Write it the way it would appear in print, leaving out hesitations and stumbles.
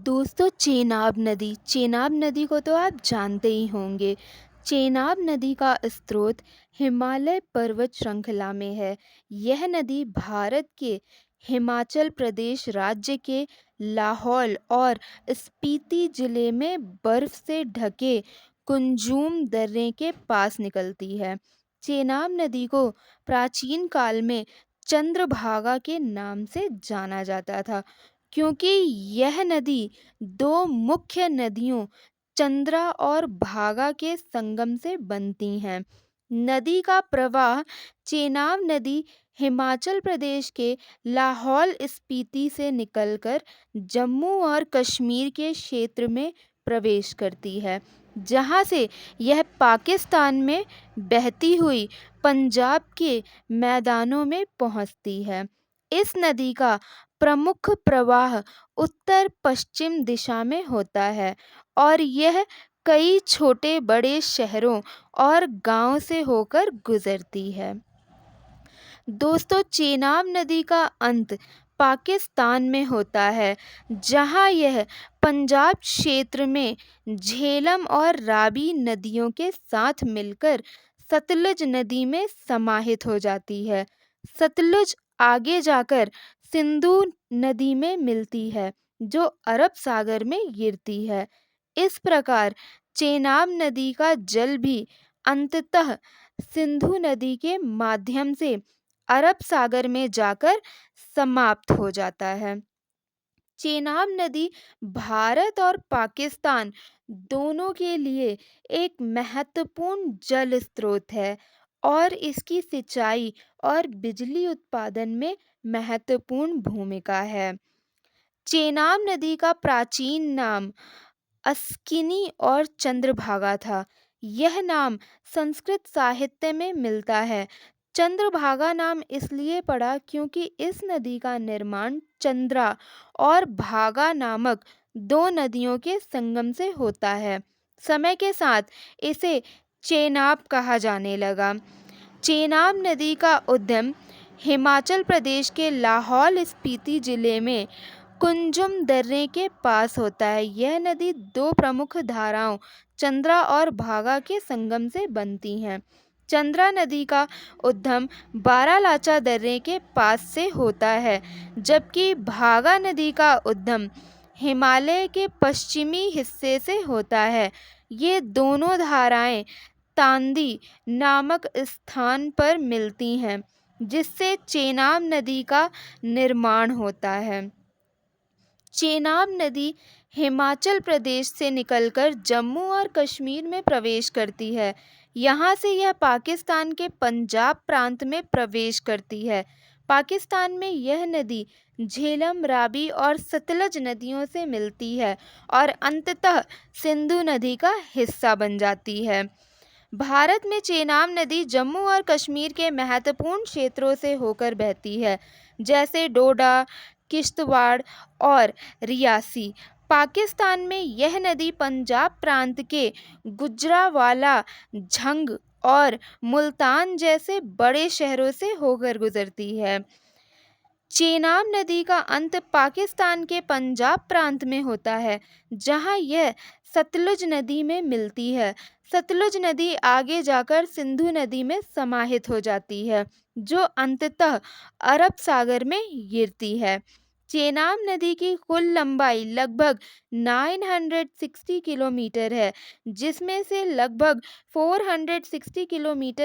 दोस्तों, चेनाब नदी को तो आप जानते ही होंगे। चेनाब नदी का स्रोत हिमालय पर्वत श्रृंखला में है। यह नदी भारत के हिमाचल प्रदेश राज्य के लाहौल और स्पीति जिले में बर्फ से ढके कुंजुम दर्रे के पास निकलती है। चेनाब नदी को प्राचीन काल में चंद्रभागा के नाम से जाना जाता था, क्योंकि यह नदी दो मुख्य नदियों चंद्रा और भागा के संगम से बनती हैं। नदी का प्रवाह चेनाब नदी हिमाचल प्रदेश के लाहौल स्पीति से निकलकर जम्मू और कश्मीर के क्षेत्र में प्रवेश करती है, जहां से यह पाकिस्तान में बहती हुई पंजाब के मैदानों में पहुंचती है। इस नदी का प्रमुख प्रवाह उत्तर पश्चिम दिशा में होता है और यह कई छोटे बड़े शहरों और गांवों से होकर गुजरती है। दोस्तों, चेनाब नदी का अंत पाकिस्तान में होता है, जहां यह पंजाब क्षेत्र में झेलम और रावी नदियों के साथ मिलकर सतलुज नदी में समाहित हो जाती है। सतलुज आगे जाकर सिंधु नदी में मिलती है, जो अरब सागर में गिरती है। इस प्रकार चेनाब नदी का जल भी अंततः सिंधु नदी के माध्यम से अरब सागर में जाकर समाप्त हो जाता है। चेनाब नदी भारत और पाकिस्तान दोनों के लिए एक महत्वपूर्ण जल स्रोत है और इसकी सिंचाई और बिजली उत्पादन में महत्वपूर्ण भूमिका है। चेनाब नदी का प्राचीन नाम अस्किनी और चंद्रभागा था। यह नाम संस्कृत साहित्य में मिलता है। चंद्रभागा नाम इसलिए पड़ा क्योंकि इस नदी का निर्माण चंद्रा और भागा नामक दो नदियों के संगम से होता है। समय के साथ इसे चेनाब कहा जाने लगा। चेनाब नदी का उद्गम हिमाचल प्रदेश के लाहौल स्पीति जिले में कुंजुम दर्रे के पास होता है। यह नदी दो प्रमुख धाराओं चंद्रा और भागा के संगम से बनती हैं। चंद्रा नदी का उद्गम बारालाचा दर्रे के पास से होता है, जबकि भागा नदी का उद्गम हिमालय के पश्चिमी हिस्से से होता है। ये दोनों धाराएं तांदी नामक स्थान पर मिलती हैं, जिससे चेनाब नदी का निर्माण होता है। चेनाब नदी हिमाचल प्रदेश से निकलकर जम्मू और कश्मीर में प्रवेश करती है। यहाँ से यह पाकिस्तान के पंजाब प्रांत में प्रवेश करती है। पाकिस्तान में यह नदी झेलम, रावी और सतलज नदियों से मिलती है और अंततः सिंधु नदी का हिस्सा बन जाती है। भारत में चेनाब नदी जम्मू और कश्मीर के महत्वपूर्ण क्षेत्रों से होकर बहती है, जैसे डोडा, किश्तवाड़ और रियासी। पाकिस्तान में यह नदी पंजाब प्रांत के गुजरांवाला, झंग और मुल्तान जैसे बड़े शहरों से होकर गुजरती है। चेनाब नदी का अंत पाकिस्तान के पंजाब प्रांत में होता है, जहां यह सतलुज नदी में मिलती है। सतलुज नदी आगे जाकर सिंधु नदी में समाहित हो जाती है, जो अंततः अरब सागर में गिरती है। चेनाब नदी की कुल लंबाई लगभग 960 किलोमीटर है, जिसमें से लगभग 460 किलोमीटर